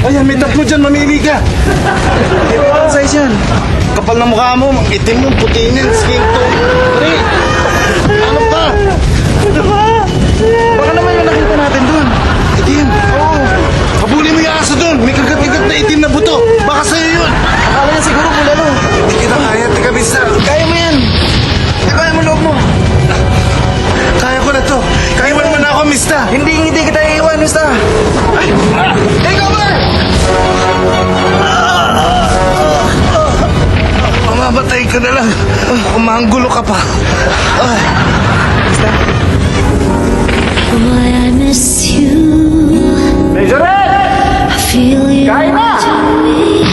Ayan, may tatlo dyan. Mamili ka. Ano size yan? Kapal na mukha mo. Itim mo, puti niyan. Skin tone. Pre, ano pa? Baka naman yung nakita natin dun. Itim. Oo. Habulin mo yung aso dun. May kagat-kagat na itim na buto. Baka sa'yo yun. Akala niya siguro bulalo. Hindi kita kaya. Tika, Mista. Kaya mo yan. Kaya mo loob mo. Kaya ko na to. Kaya mo naman ako, Mista. Hindi kita iiwan, basta. Ay! Take over! Mamamatay ka na lang. Kumanggulo ka pa. Boy, I miss you. I feel you to me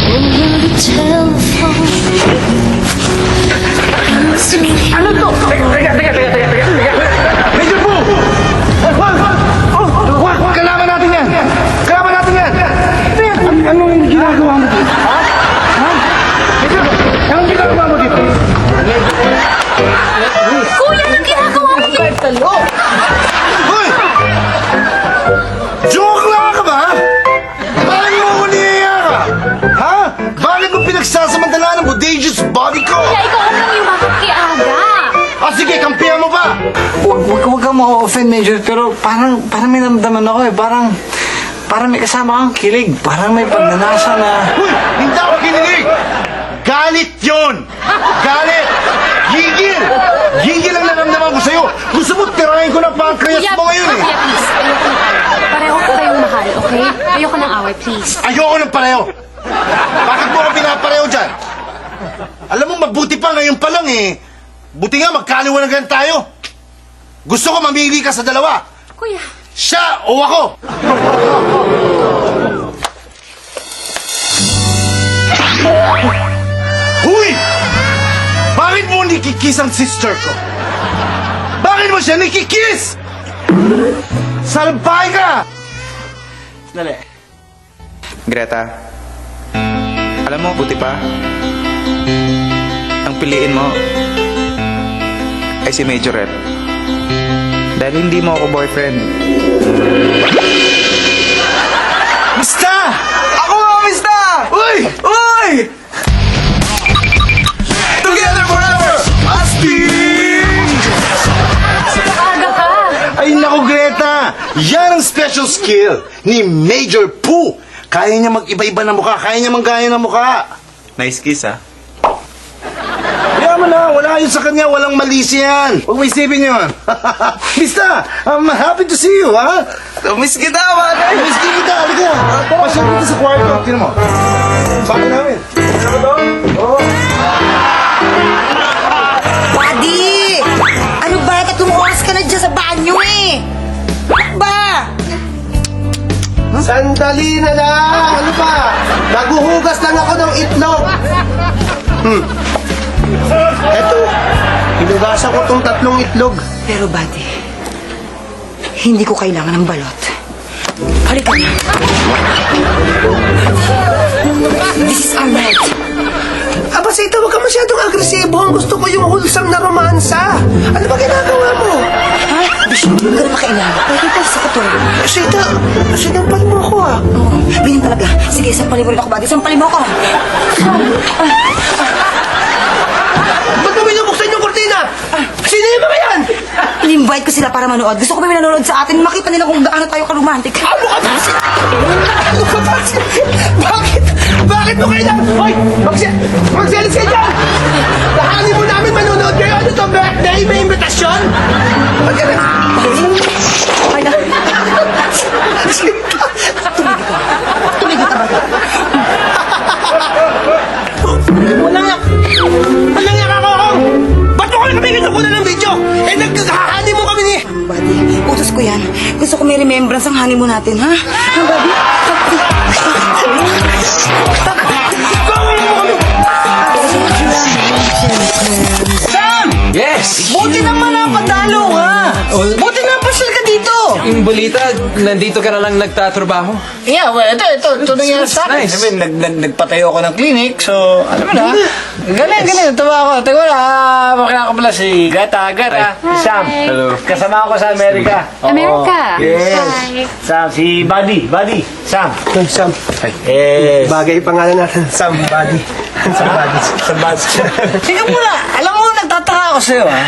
over the telephone. Ano to? Teka. Major Boo! Kalaban natin yan! Kalaban natin yan! Anong ginagawa mo dito? Ha? Major, anong ginagawa mo dito? Kuya, anong ginagawa mo dito? Hoy! Joke lang ka ba? Bakit mo ako niyaya ka? Ha? Bakit mo pinagsasamantala ng bodacious body ko? Kuya, ikaw alam mo yung bakit kay Aga. Sige, kampihan mo ba? Huwag kang ma-offend, Major, pero parang may namdaman ako eh. Parang may kasama kang kilig. Parang may pagnanasa na... Hoy! Hindi ako kinilig! Galit yun! Galit! Gigil! Gigil ang naramdaman ko sa'yo! Gusto mo tirahin ko ng pancreas mo ngayon eh! Kuya, please. Ayoko ng away. Pareho ko kayong mahal, okay? Ayoko ng away, please. Ayoko ng pareho! Bakit mo ako pinapareho dyan? Alam mo, mabuti pa ngayon pa lang eh. Buti nga magkaliwanagan tayo. Gusto ko mamili ka sa dalawa. Kuya. Siya o ako. Huy! Bakit mo nikikiss ang sister ko? Bakit mo siya nikikiss? Salbay ka! Dali. Greta, alam mo, buti pa. Ang piliin mo ay si Majorette. Dahil hindi mo ako boyfriend. Mista! Ako nga, Mista! Uy! Uy! Together forever! Astig! Aga ka. Ay naku, Greta! Yan ang special skill ni Major Pooh! Kaya niya mag-iba-iba ng mukha, kaya niya manggaya ng mukha. Nice kiss, ah. Kaya mo na, wala yun sa kanya, walang malis yan. Huwag mo isipin yun. Mista, I'm happy to see you, ha? Miss kita, bagay! Miss kita, halika. Pasyal dito sa kwarto. Tinan mo. Bago namin. Ano ba to? Oo. Buddy! Ano ba? 3 oras ka na dyan sa banyo eh! Ano ba? Sandali na lang! Ano pa? Naguhugas lang ako ng itlog. Eto, hinugasan ko tong 3 itlog. Pero buddy, hindi ko kailangan ng balot. Halika na. This is our night. Aba, Sita, huwag ka masyadong agresibo. Ang gusto ko yung wholesome na romansa. Ano ba ginagawa mo? Ha? Bish, huwag ka na makailangan. Pwede ka sa kuto. Sita, sinampal mo ako ah. Oo, ganyan talaga. Sige, sampalin mo rin ako, buddy. Sampalin mo ako. Ba't mo binubuksan yung kortina? Sino yung mga yan? In-invite ko sila para manood. Gusto ko may nanonood sa atin. Makita nila kung gaano tayo ka-romantic. Ano ka ba? Ano ka ba? Bakit? Bakit mo kailangan? Hoy! Magselis ka dyan! Lahanin mo namin manonood kayo. Ano to? Birthday? May imbitasyon? Magkala. Ay, na. Tumigil ka, buddy. Walang yak ako! Ba't mo kami kinukunan ng video? Eh, nagkakahani mo kami ni... Buddy, utos ko yan. Gusto ko may remembrance ang honeymoon natin, ha? Ha, buddy? Yes! Buti naman ang padalo, ha? Buti na pasyal ka dito! yung balita, nandito ka na lang nagtatrabaho. Yeah, well, ito nangyari sa akin. Nice. I mean, nagpatayo ako ng clinic, so, alam mo na. Galing, tawa ako. Teka na, makilala ko pala si Gata, Sam. Hello. Kasama ako sa Amerika. Oo. Amerika? Yes. Hi. Sam, si Buddy, Sam. Sam. Yes. Bagay pangalan natin. Somebody. Tingnan mo na, alam mo, nagtataka ako sa'yo, ha?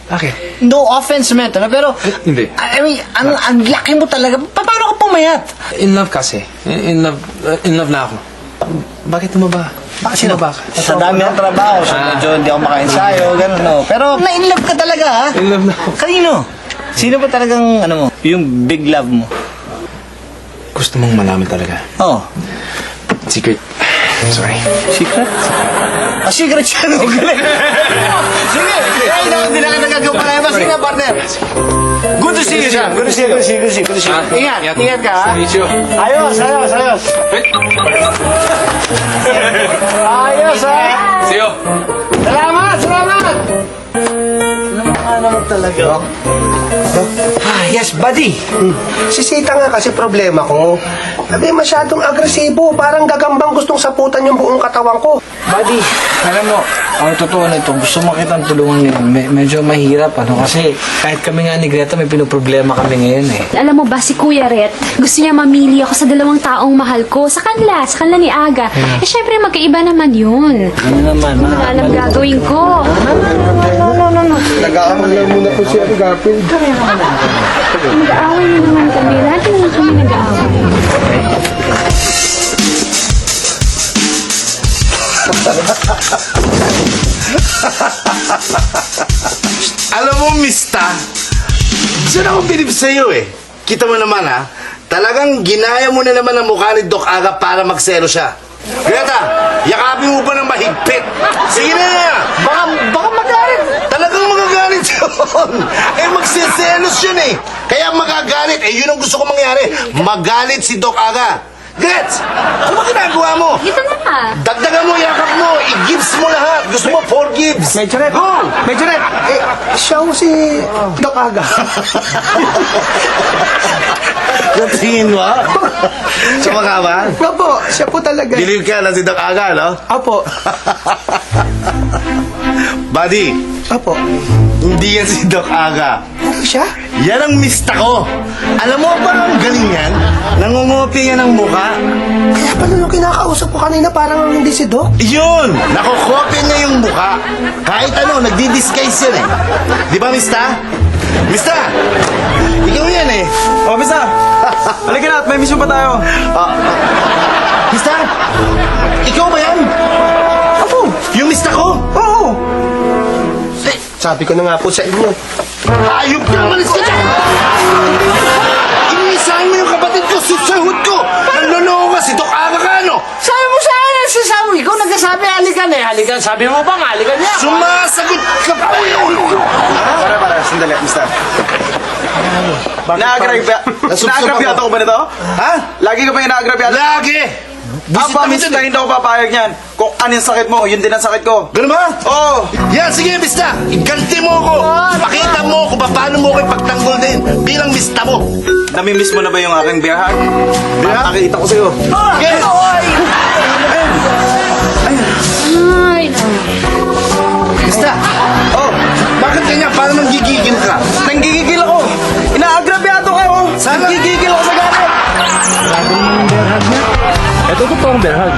Bakit? No offense meant, ano? Pero, Hindi. I mean, ang laki mo talaga. Paano ka pumayat? In love kasi. In love na ako. Bakit tumaba? Bakit sinaba ka? Sa dami ng trabaho, so medyo hindi ako makaensayo, gano'n, no? Pero, na-inlove ka talaga, ha? In love na ako. Kanino? Sino ba talagang, ano mo, yung big love mo? Gusto mong malaman talaga. Oh. Secret. Sorry. Secret? Secret siya, no? Galing. Sige. Ay, hindi na ka nagagawa pa. Sige na, partner. Good to see you, Sam. Good to see you. Ingat ka, ha? Meet you. Ayos. Ayos, ha? See you. Salamat! Ano talaga? Yes, buddy. Si Sita nga kasi problema ko. Sabi, masyadong agresibo. Parang gagambang gustong saputan yung buong katawan ko. Buddy, alam mo, ang totoo nito, gusto mo kitang tulungan nila. Medyo mahirap, ano, kasi kahit kami nga ni Greta, may pinoproblema kami ngayon, eh. Alam mo ba, si Kuya Ret, gusto niya mamili ako sa dalawang taong mahal ko. Sa kanila ni Aga. Eh, syempre, magkaiba naman yun. Ano naman, Wala alam gagawin ko. Nag-aamal lang muna po siya, Garfield. Nag-aaway na naman kami. Lahat naman kami nag-aaway. Alam mo, Mista, diyan ako bilib sa'yo eh. Kita mo naman ha, talagang ginaya mo na naman ang mukha ni Doc Aga para magselo siya. Greta, yakapin mo pa ng mahigpit. Sige na! Baka magalit. Talagang magagalit yun. Eh, magsiselos yun eh. Kaya magagalit. Eh, yun ang gusto ko mangyari. Magalit si Doc Aga. Gretz, ano ba ginagawa mo? Dito na. Dagdagan mo, yakap mo, i-gives mo lahat. Gusto mo 4 gives. Medjoret. Go! Medjoret. Eh, siya ho si Doc Aga. Natingin mo, ha? Sumaka ba? Opo, siya po talaga. Believe ka na si Doc Aga, no? Opo. Buddy, Opo. hindi yan si Doc Aga. Hindi siya? Yan ang mista ko. Alam mo ba ang galing yan? Nangungopi yan ang muka. Kaya pala nung kinakausap ko kanina parang hindi si Doc. Yun! Nakukopya niya yung muka. Kahit ano, nagdi-disguise yan eh. Di ba, mista? Mista! Ikaw yan eh. Oh, Misa! Halika na at may mission pa tayo. Mista! Ikaw ba yan? Opo. Yung mista ko? Oo. Sabi ko na nga po sa inyo. Hayop ka! Malis ka dyan! Iniisahan mo yung kapatid ko, susahod ko! Nanloloko ka, si Doc Aga ka, ano? Sabi mo sa akin, sasabi. Ikaw nagsasabi, halikan eh. Halikan. Sabi mo ba nga, halikan niya. Sumasagot ka pa! Para, sandali, Mr. Naagrabyado ko ba nito? Ha? Lagi ka ba yung naagrabyado? Lagi! Ang pamis na hindi ako papayag niyan. Kung ano yung sakit mo, yun din ang sakit ko. Ganun ba? Oo! Yan, sige, mista! Iganti mo ako! Pakita mo kung paano mo ko ipagtanggol din bilang mista mo! Namimiss mo na ba yung aking beer hug? Nakakita ko sa'yo. Yes! Ay, Mista! Oh, Bakit ganyan? Parang nanggigigil ka? nanggigigil ako. Inaagrabyado ka, oh. Sana- Nanggigigil ako sa galit. Ito po ang bear hug.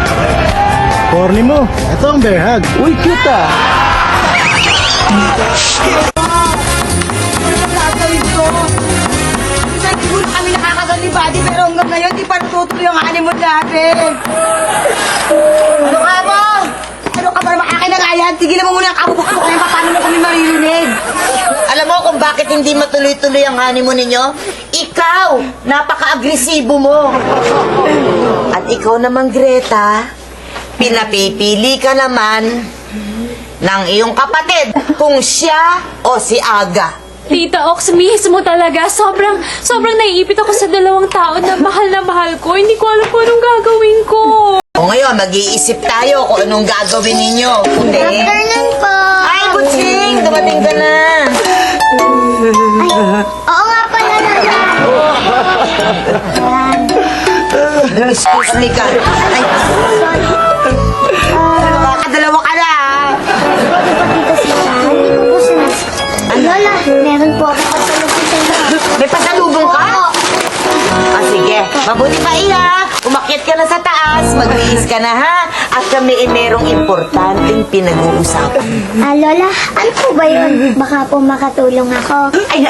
Corny mo. Ito ang bear hug. Uy, cute ah. Gagawin ko. Siguro kami nakakagalibadi pero hanggang ngayon di pa natutuloy ang honeymoon natin. Ano ka mo? Ano ka ba naman akin na nga yan? Tigilan mo muna ang kabubukbuk na yun. Paano mo kami maririnig? Alam mo kung bakit hindi matuloy-tuloy ang honeymoon ninyo? Ikaw! Napaka-agresibo mo. At ikaw naman, Greta, pinapipili ka naman ng iyong kapatid kung siya o si Aga. Tita Ox, mismo talaga. Sobrang naiipit ako sa dalawang tao na mahal ko. Hindi ko alam kung anong gagawin ko. O ngayon, mag-iisip tayo kung anong gagawin ninyo. Hindi. Afternoon po. Ay, Butsing! Dumating ka na. Oo nga pala na. Excuse me ka. Ay, nakakadalawa ka na, ah. Lola, meron po ako pasalubong sa inyo. May pasalubong ka? Ah, sige. Mabuti pa iya. Umakyat ka na sa taas. Magbihis ka na, ha? At kami ay merong importanteng pinag-uusapan. Lola, ano po ba yun? Baka po makatulong ako. Ay,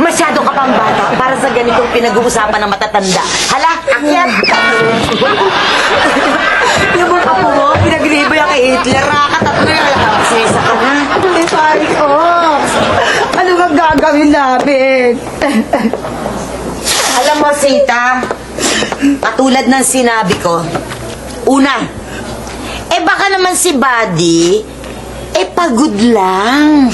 masyado ka pang bata para sa ganitong pinag-uusapan ng matatanda. Hala, akyat! Yung mga apo mo, pinaglibay kay Hitler, katatlo yung alakasesa ka na. Eh, pare ko. Ano bang gagawin namin? Alam mo, Sita, katulad ng sinabi ko, una, baka naman si Buddy, pagod lang.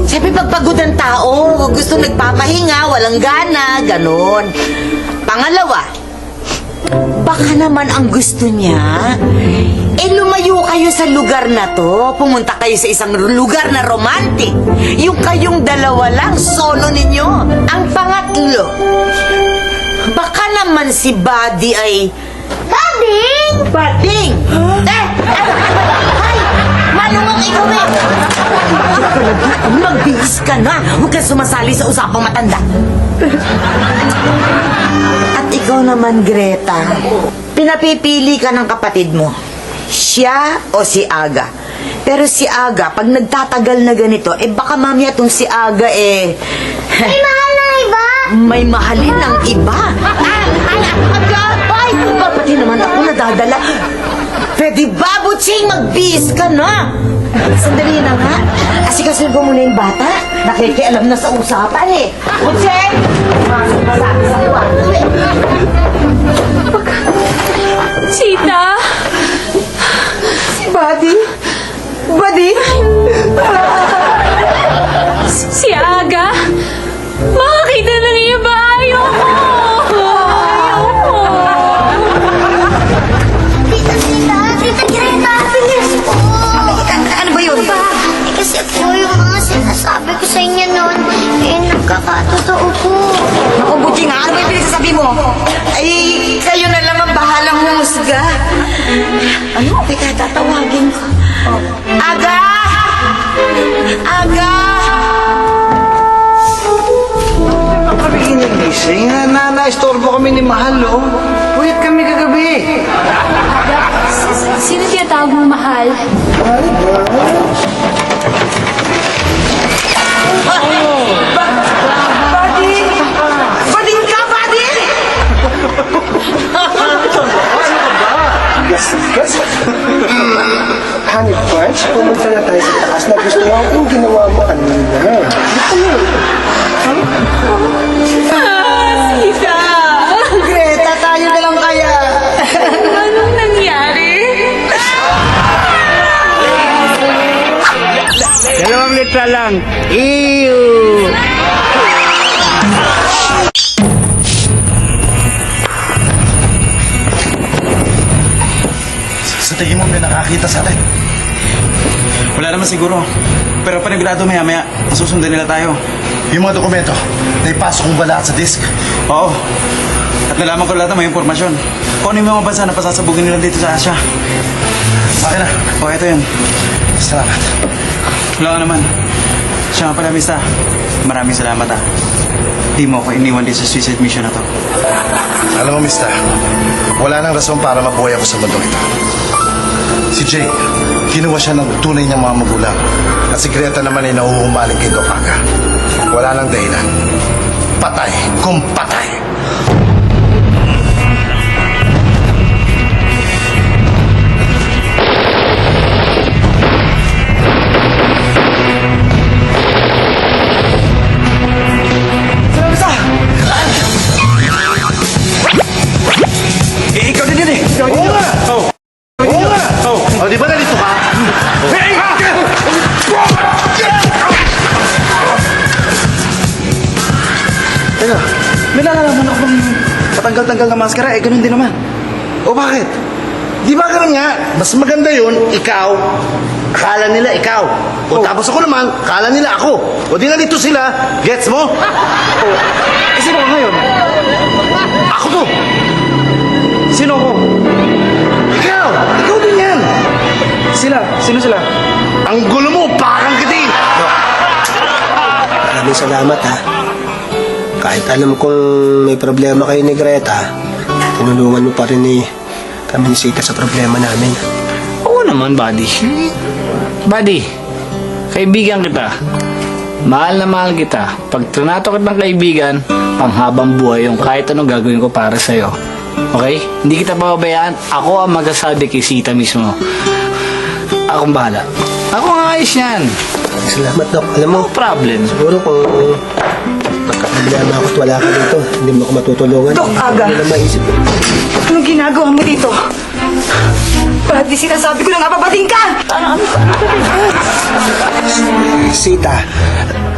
Siyempre, pag pagod ang tao, gusto nagpapahinga, walang gana, ganon. Pangalawa, baka naman ang gusto niya, lumayo kayo sa lugar na to, pumunta kayo sa isang lugar na romantic. Yung kayong dalawa lang, solo ninyo. Ang pangatlo, baka naman si Buddy ay... Bading! Bading! Ay! Manong ikaw eh! Magbihis ka na! Huwag kang sumasali sa usapang matanda. At ikaw naman, Greta, pinapipili ka ng kapatid mo. Siya o si Aga. Pero si Aga, pag nagtatagal na ganito, baka mamaya tong si Aga May mahal na iba! may mahalin ng iba. Aga! Ay, pati naman ako nadadala. Pwede ba, Butching? Magbihis ka na. Sandali na nga. Asikasin ko muna yung bata. Nakikialam na sa usapan eh. Butching! Masok na sa akin sa kwarto eh. Sita! Buddy? Buddy? Si Aga? Makakita na ng iba! Ayoko! Ayoko! Tita Greta, bilis po. Ano ba yun? Kasi po yung mga sinasabi ko sa inyo noon, nagkakatotoo po. Naku, Butching ha? Ano ba yung pinagsasabi mo? Ay, kayo na lang ang bahalang humusga. Ano? Teka, tatawagin ko. Aga! Aga! Kami inigising. Na-istorbo kami ni Mahal, oh. Puyat kami kagabi. Sino tinatawag mo mahal? Bading ka, Bading! Honey Punch, pumunta na tayo sa taas na gusto mo yung ginawa mo kanina. Sita! Greta, tayo na lang kaya. Anong nangyari? 2 litra lang. Ew! Sa tingin mo may nakakita sa atin? Wala naman siguro. Pero panigurado maya-maya, masusundan nila tayo. Yung mga dokumento, naipasok mo ba lahat sa disk? Oo. At nalaman ko lahat ng mga impormasyon. Kung ano yung mga bansa na pasasabugin nila dito sa Asia. Akin na. O, ito yun. Salamat. Wala ka naman. Siya nga pala, Mista. Maraming salamat ah. Di mo ako iniwan din sa suicide mission na to. Alam mo, mister, wala nang rason para mabuhay ako sa mundong ito. Si Jay, kinuha siya ng tunay niyang mga magulang. At si Greta naman ay nauhumaling kay Doc Aga. Wala nang dahilan. Patay kung patay. Ikaw din yun eh! Oo nga! Oo nga! O, di ba nalito ka? Teka, may nalalaman ako bang patanggal-tanggal na maskara, ganun din naman. O bakit? Di ba ganun nga? Mas maganda yun, ikaw. Akala nila ikaw. O tapos ako naman, akala nila ako. O di nalito sila. Gets mo? Kasi baka ngayon, Ako to! Sino ko? Ikaw! Ikaw din yan! Sila? Sino sila? Ang gulo mo, parang kiti! Maraming salamat ha. Kahit alam kong may problema kayo ni Greta, tinulungan mo pa rin kami ni Sita sa problema namin. Oo naman, buddy. Buddy, kaibigan kita. Mahal na mahal kita. Pag trinato kitang kaibigan, panghabang buhay yung kahit anong gagawin ko para sa'yo. Okay? Hindi kita pababayaan. Ako ang magsasabi kay Sita mismo. Akong bahala. Ako ang ayos yan. Salamat, Dok. Alam mo, No problem. siguro kung magkakablema ako at wala ka dito, hindi mo ako matutulungan. Dok, aga. Hindi na maisip. Anong ginagawa mo dito? Brady, sinasabi ko na nga babating ka! Sita,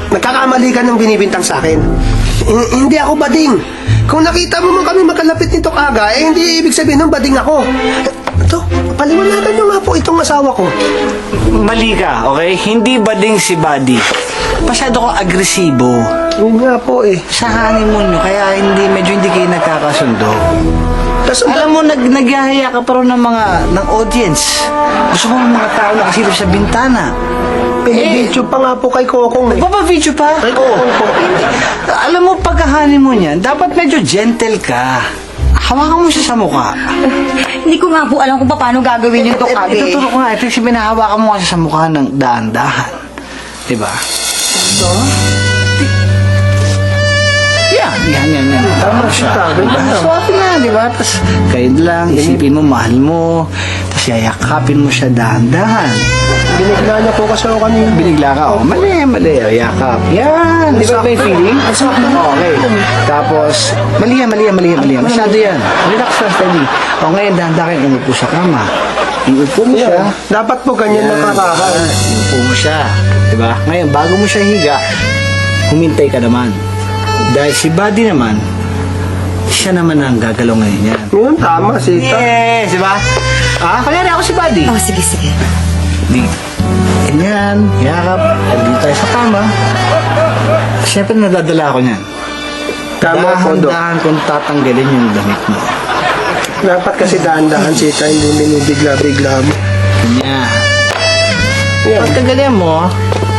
nagkakamali ka ng binibintang sa akin. Hindi ako bading. Kung nakita mo kami magkalapit nito kaga, hindi ibig sabihin ng bading ako. Ito, paliwanagan nyo nga po itong asawa ko. Mali ka, okay? Hindi bading si Buddy. Masyado kang agresibo. Yun nga po eh. Sa honeymoon nyo, kaya medyo hindi kayo nagkakasundo. Tapos, Alam mo, nagyahaya ka pa rin ng audience. Gusto mo ng mga tao nakasilip sa bintana. video pa nga po kay Kokong eh. Video pa? Kay Kokong po. Alam mo, pagka-honeymoon yan, dapat medyo gentle ka. Hawakan mo siya sa mukha. Hindi ko nga po alam kung paano gagawin yung Dok Aga. Ituturo ko nga, ito yung binahawakan mo kasi sa mukha ng daan-dahan. Diba? Yan. Tama siya. Swapin na, di ba? Tapos, kayo lang, isipin mo, mahal mo. Tapos, yayakapin mo siya dahan-dahan. Binigla niya po kasi ako kanina. Binigla ka, oh. Mali. Yakap. Yan. Di ba yung feeling? Okay. Tapos, mali yan. Masyado yan. Relax lang, steady. O ngayon, dahan-dahan, umupo sa kama. Iupo mo siya. Dapat po ganyan nakakakan. Iupo mo siya. Diba? Ngayon, bago mo siya higa, humintay ka naman. Dahil si Buddy naman, siya naman ang gagalaw ngayon yan. Yun, tama, Sita. Yes, diba? Kanyari ako si Buddy. Oh, sige. Di, ganyan, yakap, dito tayo sa kama. Siyempre nadadala ako niyan. Tama po, Dok. Dahan-dahan kung tatanggalin yung damit mo. Dapat kasi dahan-dahan, Sita, hindi minibigla-bigla mo. Ganyan. Pagkagaling mo,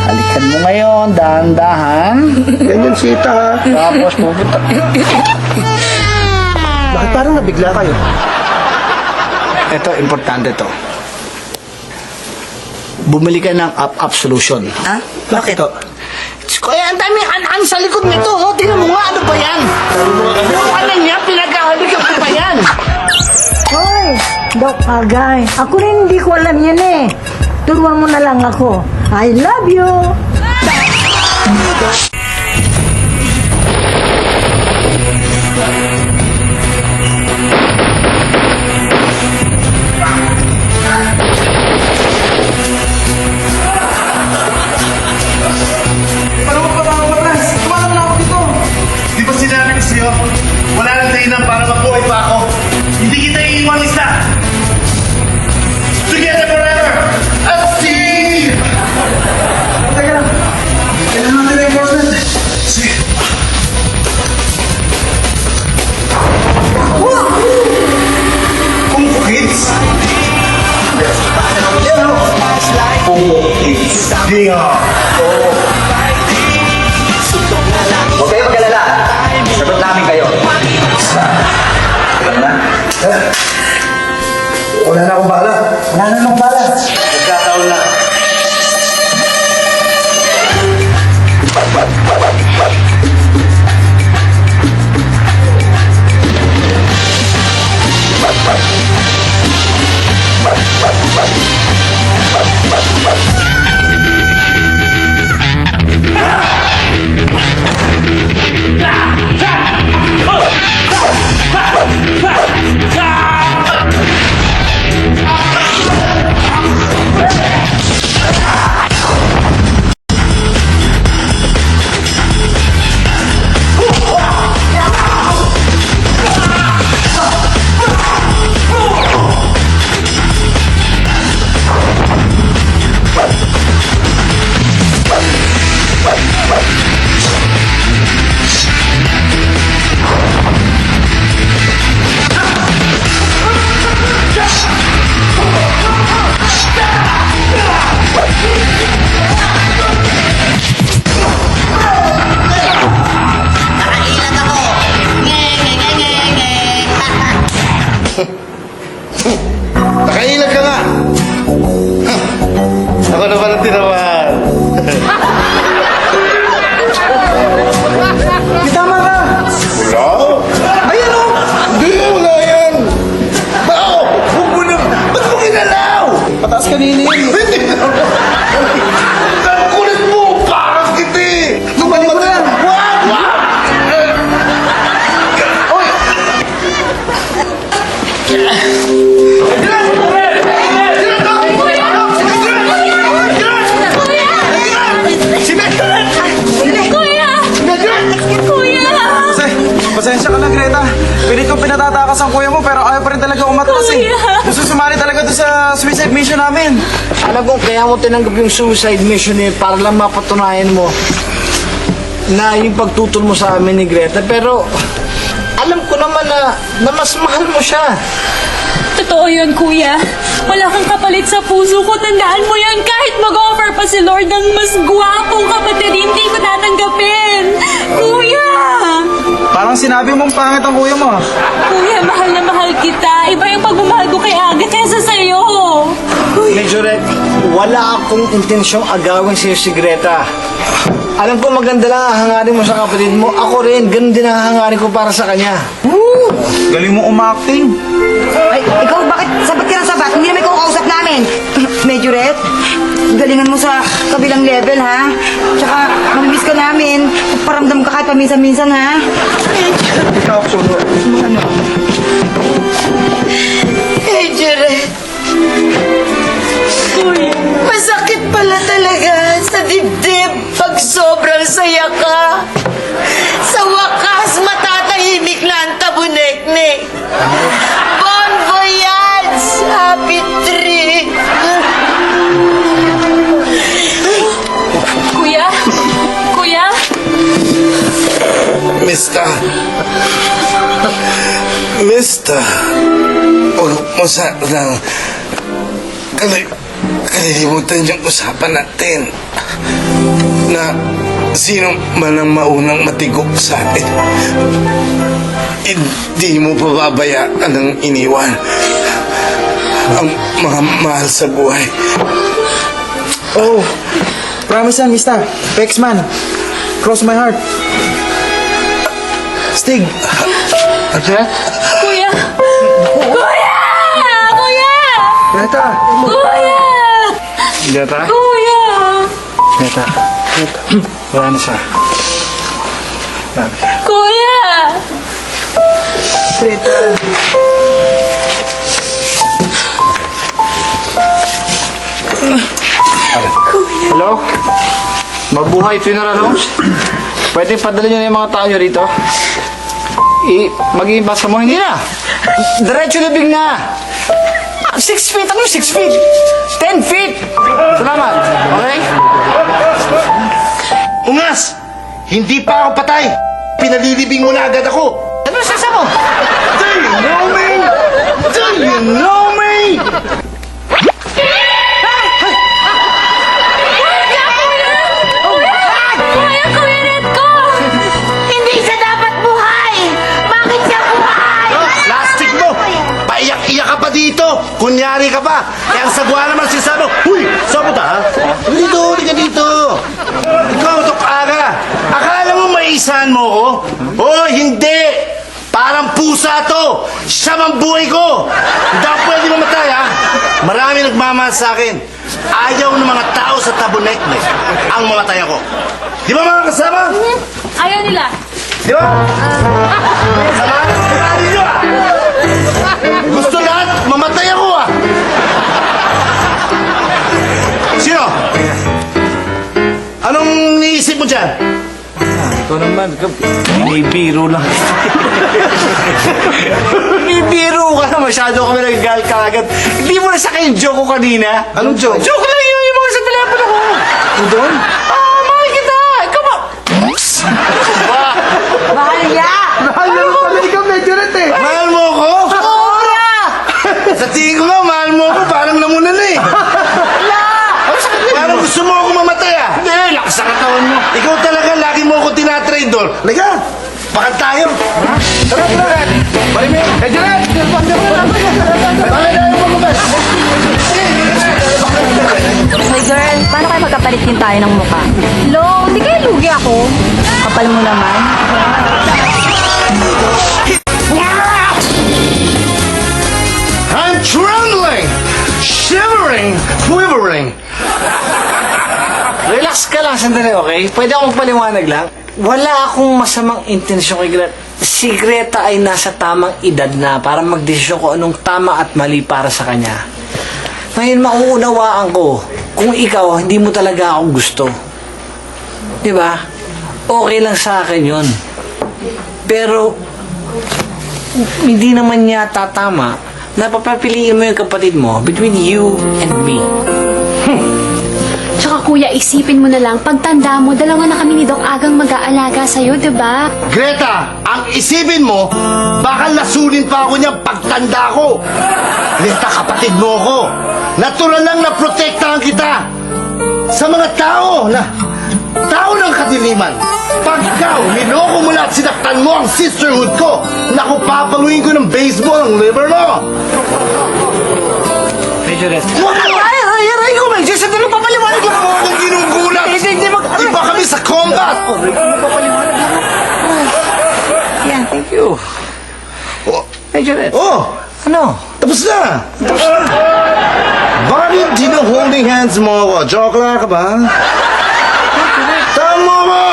halikan mo ngayon, dahan-dahan. Ganyan, Sita, ha? Tapos pupunta. Bakit parang nabigla kayo? Ito, importante to. Bumili ka ng up-up solution. Ha? Bakit? Kaya ang daming anang sa likod nito. Oh. Tingnan mo nga, ano ba yan? Yung ano niya, pinagkahalikan ko pa yan. Hoy, Dok Agay. Ako rin hindi ko alam yan eh. Turuan mo na lang ako. I love you. Di ba sinabi ko sa'yo, wala nang dahilan para mabuhay pa ako. Hindi kita iiwan, Lisa! Together forever! At see! Teka lang. Kailangan natin reinforcement. Sige. Kung kids? Kung kids. Dingo. Huwag kayo mag-alala. Sagot namin kayo. Wala na akong bala. Nagkataon na. Nakailag ka nga. Ako naman ang tinawan. Tama ka! Wala. Ayan o! Hindi, wala yan. Bao! Huwag mo na. Ba't mo kinalaw? Pataas kanina yun. Hindi na. Ang kulit mo. Parang kiti. Bumalik mo na. Wag! Wag! Si Medjuret! Kuya! Kuya! Pasensya ka na, Greta. Pilit kong pinatatakas ang kuya mo pero ayaw pa rin talaga umatras eh. Kuya! Gusto sumali talaga doon sa suicide mission namin. Alam ko, kaya mo tinanggap yung suicide mission eh, para lang mapatunayan mo na yung pagtutol mo sa amin ni Greta. Pero, alam ko naman na mas mahal mo siya. Totoo yun, kuya. Wala kang kapalit sa puso ko. Tandaan mo yan. Kahit mag-offer pa si Lord ng mas gwapong kapatid, hindi ko tatanggapin. Kuya! Parang sinabi mong pangit ang kuya mo. Kuya, mahal na mahal kita. Iba yung pagmamahal ko kay Aga kaysa sa'yo. Medjuret, wala akong intensyong agawin sa'yo si Greta. Alam ko maganda lang ang hangarin mo sa kapatid mo. Ako rin, ganun din ang hangarin ko para sa kanya. Galing mo umacting. Ay, ikaw bakit sabat ka ng sabat? Hindi naman ikaw kausap namin. Medjuret, galingan mo sa kabilang level, ha? Tsaka, mamimiss ka namin. Paramdam ka kahit paminsan-minsan, ha? Ikaw, sunod. Medjuret, masakit pala talaga sa dibdib pag sobrang saya ka. Sa wakas, matatahimik na ang tabunek-nek. Bon voyage! Happy trip! Kuya? Kuya? Mister, huwag mo sanang kalilimutan yung usapan natin na sino man ang maunang matigok sa atin. Hindi mo pababayaan ang iniwan ang mga mahal sa buhay. Oh, promise yan, Mista. Pexman. Cross my heart. Stig. Medjuret? Kuya! Kuya! Kuya! Greta! Kuya! Greta? Kuya! Greta? Wala na siya. Kuya! Hello? Mabuhay Funeral Homes? Pwede padala nyo na yung mga tao nyo rito? Magiging basta mo, hindi na. Diretso libing na. 6 feet, ano 6 feet? 10 feet. Salamat. Okay? Ungas! Hindi pa ako patay! Pinalilibing mo na agad ako! Ano sasa mo? Do you know me? Do you know me? Kuya, Kuya Red ko! Hindi siya dapat buhay! Bakit siya buhay? Plastic mo! Paiyak-iyak ka pa dito! Kunyari ka pa! Kaya ang sagwa naman sinasabi mo, huy! Saan ha? Dito, hindi ka dito! Ikaw, Dok Aga! Akala mo maisahan mo ko? Oh, hindi! Parang pusa to! Siya mang buhay ko! Hindi ako pwede mamatay, ha? Marami nagmamahal sa akin. Ayaw ng mga tao sa tabunek-nek ang mamatay ako. Di ba mga kasama? Ayaw nila. Di ba? Sama? Sinabi nyo, ah! Gusto lahat, mamatay ako, ah! Sino? Anong niisip mo dyan? Ikaw naman, bibiro lang. Bibiro ka na, masyado kami nagagalit ka agad. Hindi mo na sa akin yung joke ko kanina. Anong joke? Joke lang yun yung mga sa telepono ko. Doon? Mahal kita. Ikaw ba? Mahal niya! Mahal na pala ikaw, Medjuret eh! Mahal mo ako? Sa tingin ko nga, mahal mo ako. Parang namunan na eh. Parang gusto mo ako mamatay, ah. Hindi, lakas sa katawan mo. Ikaw talaga, lagi mo ako tinatrade doon. Liga, bakit tayo? Tara, tara. Marimir, Medjuret! magpalit din tayo ng mukha. Lo, hindi kaya lugi ako. Kapal mo naman. I'm trembling, shivering, quivering. Relax ka lang sandali, okay? Pwede akong magpaliwanag lang? Wala akong masamang intensyon kay Greta. Si Greta ay nasa tamang edad na para magdesisyon kung anong tama at mali para sa kanya. Ngayon, mauunawaan ko kung ikaw, hindi mo talaga ako gusto. Di ba? Okay lang sa akin yun. Pero, hindi naman yata tama na papapiliin mo yung kapatid mo between you and me. Tsaka kuya, isipin mo na lang, pagtanda mo, dalawa na kami ni Doc Agang mag-aalaga sa'yo, diba? Greta, ang isipin mo, baka lasunin pa ako niya pagtanda ko. Greta, kapatid mo ako. Natural lang na protektahan kita sa mga tao ng kadiliman. Pag ikaw, niloko mo na at sinaktan mo ang sisterhood ko, naku, papaluin ko ng baseball ang liver mo. Medyo rest. Aray ko, may Diyos, sandali papaliwanag lang ako kung ginugulat. Iba kami sa combat. Yeah, thank you. Oh, Medyo rest. oh, Ano? tapos na. Bakit di na holding hands mo ako? Joke lang ka ba? Tama mo!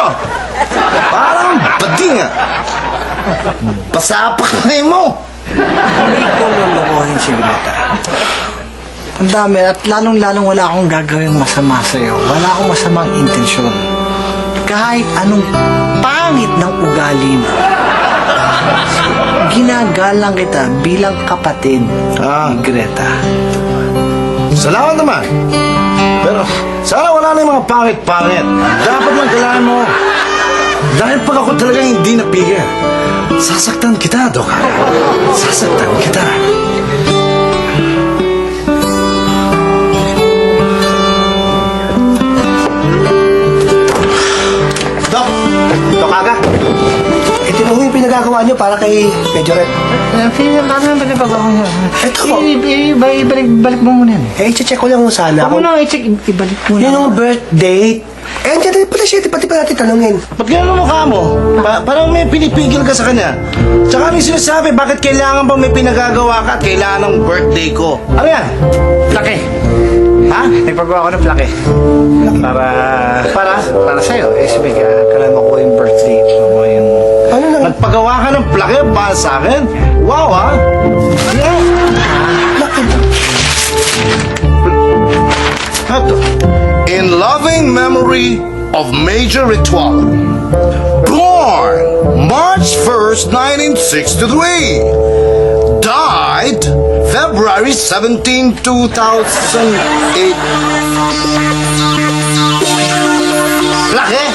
Parang bading ah. Pasapak na mo. Hindi ko lulukuhin si Greta. Ang dami at lalong-lalong wala akong gagawin masama sa'yo. Wala akong masamang intensyon. Kahit anong pangit ng ugali mo. Ginagalang kita bilang kapatid ni Greta. Salamat naman. Pero sana wala na yung mga pangit-pangit. Dapat lang kailangan mo. Dahil pag ako talagang hindi napigil, sasaktan kita, Doc. Sasaktan kita. Doc Aga, ito na ho yung pinagagawa niyo para kay Medyo Red. Ito po. Ibalik mo muna yan. I-check ko lang ho sana. Huwag mo na i-check, ibalik mo Yun na. yung birthday. Eh, andyan din pala siya. Pati pa natin tanungin. Ba't gano'n ang mukha mo? Parang may pinipigil ka sa kanya. Tsaka may sinasabi, bakit kailangan bang may pinagagawa ka at kailangan ng birthday ko? Ano yan? Plake. Ha? Nagpagawa ko ng plake. Para sa'yo. Eh, sabi ka, kailangan mo ko yung birthday mo yung... Ano na? Nagpagawa ka ng plake para sa akin? Wow, ha? Hato. In loving memory of Major Ritual. Born March 1st, 1963. Died February 17, 2008. Plake!